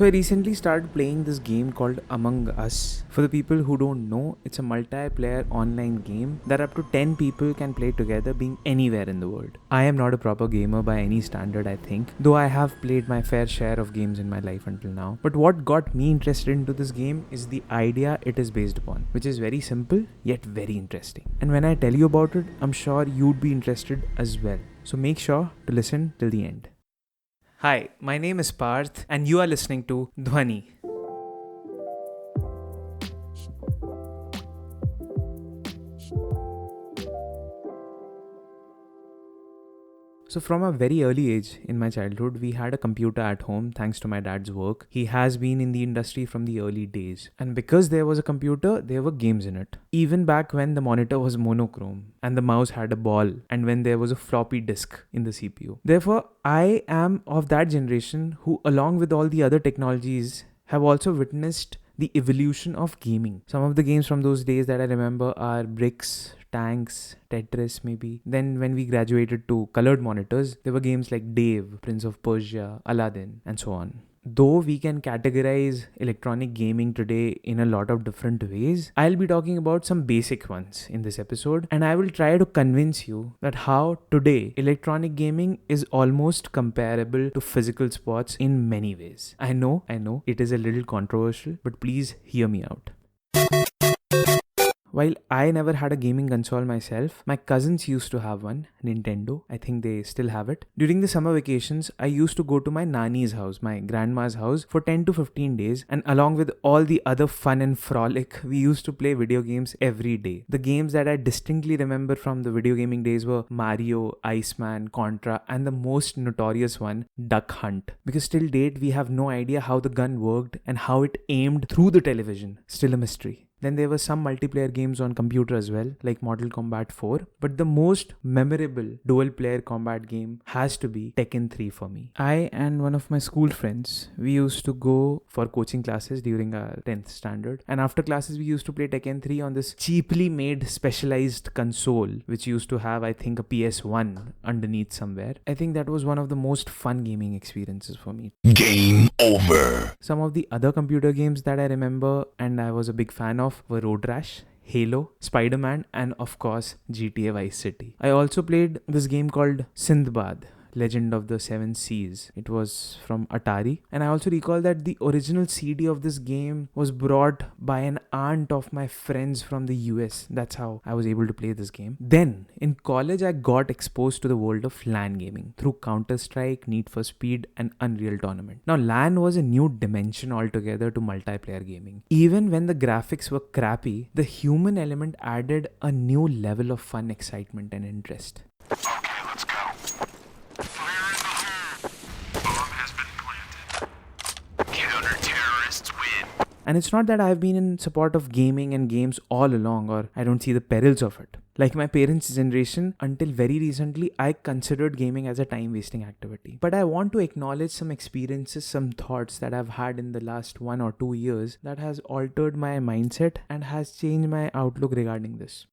So I recently started playing this game called Among Us. For the people who don't know, it's a multiplayer online game that up to 10 people can play together being anywhere in the world. I am not a proper gamer by any standard, I think, though I have played my fair share of games in my life until now. But what got me interested into this game is the idea it is based upon, which is very simple yet very interesting. And when I tell you about it, I'm sure you'd be interested as well. So make sure to listen till the end. Hi, my name is Parth and you are listening to Dhvani. So from a very early age in my childhood, we had a computer at home thanks to my dad's work. He has been in the industry from the early days. And because there was a computer, there were games in it. Even back when the monitor was monochrome and the mouse had a ball and when there was a floppy disk in the CPU. Therefore, I am of that generation who, along with all the other technologies, have also witnessed the evolution of gaming. Some of the games from those days that I remember are Bricks, Tanks, Tetris maybe. Then when we graduated to colored monitors, there were games like Dave, Prince of Persia, Aladdin, and so on. Though we can categorize electronic gaming today in a lot of different ways, I'll be talking about some basic ones in this episode, and I will try to convince you that how today electronic gaming is almost comparable to physical sports in many ways. I know, it is a little controversial, but please hear me out. While I never had a gaming console myself, my cousins used to have one, Nintendo. I think they still have it. During the summer vacations, I used to go to my nani's house, my grandma's house, for 10 to 15 days, and along with all the other fun and frolic, we used to play video games every day. The games that I distinctly remember from the video gaming days were Mario, Iceman, Contra, and the most notorious one, Duck Hunt. Because till date, we have no idea how the gun worked and how it aimed through the television. Still a mystery. Then there were some multiplayer games on computer as well, like Mortal Kombat 4. But the most memorable dual-player combat game has to be Tekken 3 for me. I and one of my school friends, we used to go for coaching classes during our 10th standard. And after classes, we used to play Tekken 3 on this cheaply made specialized console, which used to have, I think, a PS1 underneath somewhere. I think that was one of the most fun gaming experiences for me. Game over. Some of the other computer games that I remember and I was a big fan of were Road Rash, Halo, Spider-Man, and of course GTA Vice City. I also played this game called Sindbad, Legend of the Seven Seas. It was from Atari, and I also recall that the original CD of this game was brought by an aunt of my friends from the US. That's how I was able to play this game. Then in college, I got exposed to the world of LAN gaming through Counter-Strike, Need for Speed, and Unreal Tournament. Now LAN was a new dimension altogether to multiplayer gaming. Even when the graphics were crappy, the human element added a new level of fun, excitement, and interest. Okay, let's go. Fire in the hole! Bomb has been planted. Counter-terrorists win. And it's not that I've been in support of gaming and games all along, or I don't see the perils of it. Like my parents' generation, until very recently, I considered gaming as a time-wasting activity. But I want to acknowledge some experiences, some thoughts that I've had in the last 1 or 2 years that has altered my mindset and has changed my outlook regarding this.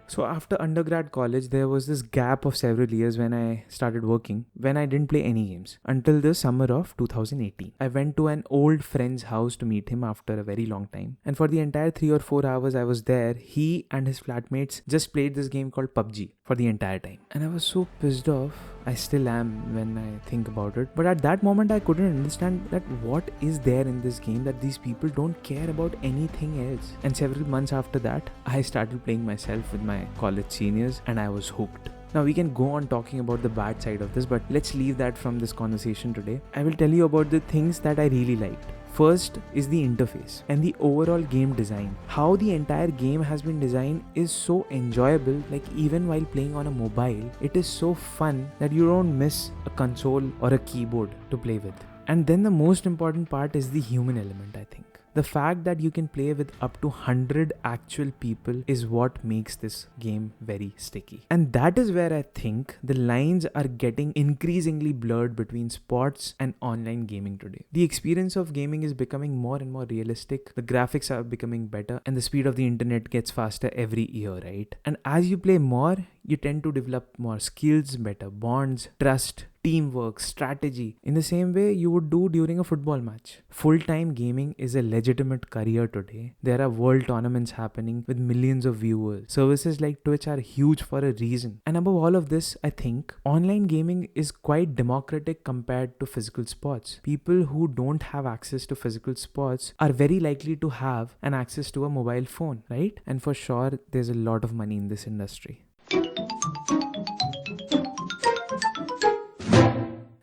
So after undergrad college, there was this gap of several years when I started working, when I didn't play any games, until the summer of 2018. I went to an old friend's house to meet him after a very long time. And for the entire 3 or 4 hours I was there, he and his flatmates just played this game called PubG for the entire time. And I was so pissed off. I still am when I think about it. But at that moment, I couldn't understand that what is there in this game that these people don't care about anything else. And several months after that, I started playing myself with my college seniors and I was hooked. Now we can go on talking about the bad side of this, but let's leave that from this conversation today. I will tell you about the things that I really liked. First is the interface and the overall game design. How the entire game has been designed is so enjoyable, like even while playing on a mobile, it is so fun that you don't miss a console or a keyboard to play with. And then the most important part is the human element, I think. The fact that you can play with up to 100 actual people is what makes this game very sticky. And that is where I think the lines are getting increasingly blurred between sports and online gaming today. The experience of gaming is becoming more and more realistic, the graphics are becoming better, and the speed of the internet gets faster every year, right? And as you play more, You tend to develop more skills, better bonds, trust, teamwork, strategy, in the same way you would do during a football match. Full-time gaming is a legitimate career today. There are world tournaments happening with millions of viewers. Services like Twitch are huge for a reason. And above all of this, I think online gaming is quite democratic compared to physical sports. People who don't have access to physical sports are very likely to have an access to a mobile phone, right? And for sure, there's a lot of money in this industry.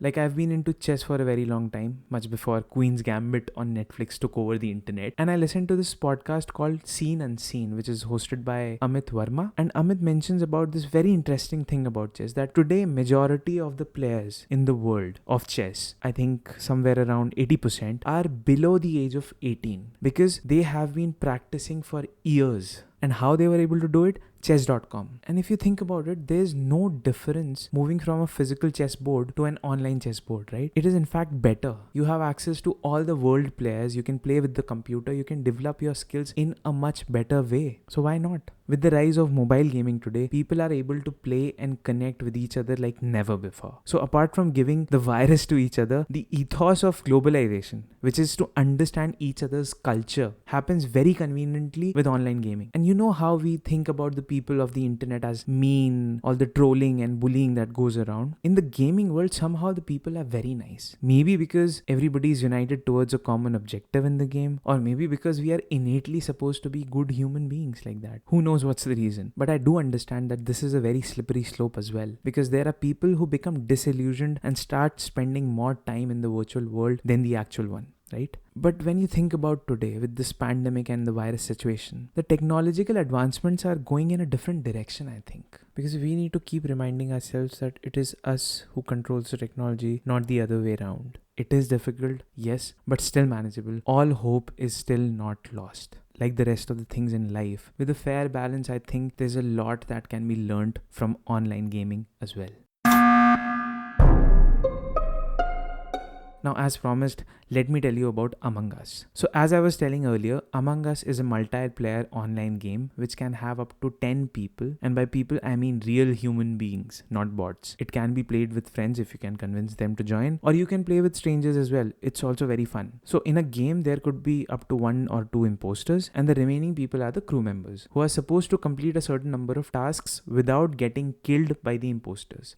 Like, I've been into chess for a very long time, much before Queen's Gambit on Netflix took over the internet. And I listened to this podcast called Seen Unseen, which is hosted by Amit Verma. And Amit mentions about this very interesting thing about chess, that today majority of the players in the world of chess, I think somewhere around 80%, are below the age of 18 because they have been practicing for years. And how they were able to do it? Chess.com. And if you think about it, there's no difference moving from a physical chessboard to an online chessboard, right? It is in fact better. You have access to all the world players. You can play with the computer. You can develop your skills in a much better way. So why not? With the rise of mobile gaming today, people are able to play and connect with each other like never before. So apart from giving the virus to each other, the ethos of globalization, which is to understand each other's culture, happens very conveniently with online gaming. And you know how we think about the people of the internet as mean, all the trolling and bullying that goes around. In the gaming world, somehow the people are very nice. Maybe because everybody is united towards a common objective in the game, or maybe because we are innately supposed to be good human beings like that. Who knows what's the reason? But I do understand that this is a very slippery slope as well, because there are people who become disillusioned and start spending more time in the virtual world than the actual one. Right? But when you think about today with this pandemic and the virus situation, the technological advancements are going in a different direction, I think. Because we need to keep reminding ourselves that it is us who controls the technology, not the other way around. It is difficult, yes, but still manageable. All hope is still not lost. Like the rest of the things in life, with a fair balance, I think there's a lot that can be learned from online gaming as well. Now, as promised, let me tell you about Among Us. So as I was telling earlier, Among Us is a multiplayer online game which can have up to 10 people. And by people, I mean real human beings, not bots. It can be played with friends if you can convince them to join, or you can play with strangers as well. It's also very fun. So in a game, there could be up to 1 or 2 imposters, and the remaining people are the crew members who are supposed to complete a certain number of tasks without getting killed by the imposters.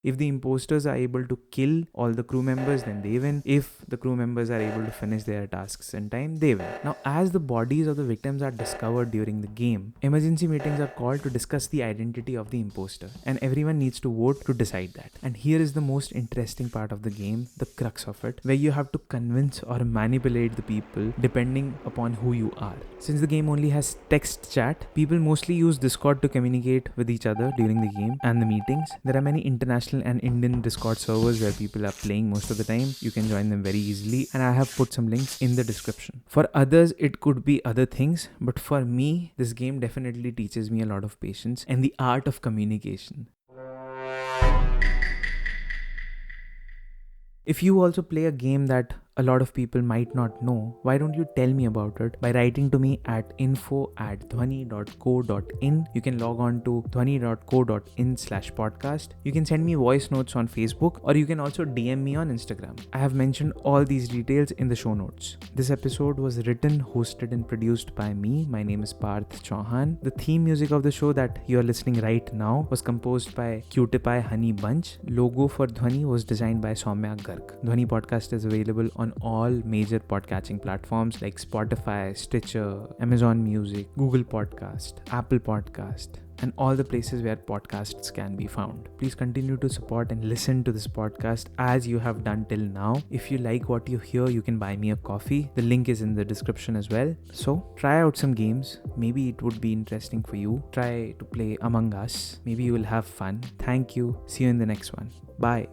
If the imposters are able to kill all the crew members, then they win. If the crew members are able to finish their tasks in time, they win. Now, as the bodies of the victims are discovered during the game, emergency meetings are called to discuss the identity of the imposter, and everyone needs to vote to decide that. And here is the most interesting part of the game, the crux of it, where you have to convince or manipulate the people depending upon who you are. Since the game only has text chat, people mostly use Discord to communicate with each other during the game and the meetings. There are many international and Indian Discord servers where people are playing most of the time. You can join them very easily, and I have put some links in the description. For others, it could be other things, but for me, this game definitely teaches me a lot of patience and the art of communication. If you also play a game that a lot of people might not know, why don't you tell me about it by writing to me at info@dhvani.co.in. You can log on to dhvani.co.in/podcast. You can send me voice notes on Facebook, or you can also DM me on Instagram. I have mentioned all these details in the show notes. This episode was written, hosted and produced by me. My name is Parth Chauhan. The theme music of the show that you are listening right now was composed by Cutie Honey Bunch. Logo for Dhvani was designed by Soumya Garg. Dhvani podcast is available on all major podcatching platforms like Spotify, Stitcher, Amazon Music, Google Podcast, Apple Podcast, and all the places where podcasts can be found. Please continue to support and listen to this podcast as you have done till now. If you like what you hear, you can buy me a coffee. The link is in the description as well. So try out some games. Maybe it would be interesting for you. Try to play Among Us. Maybe you will have fun. Thank you. See you in the next one. Bye.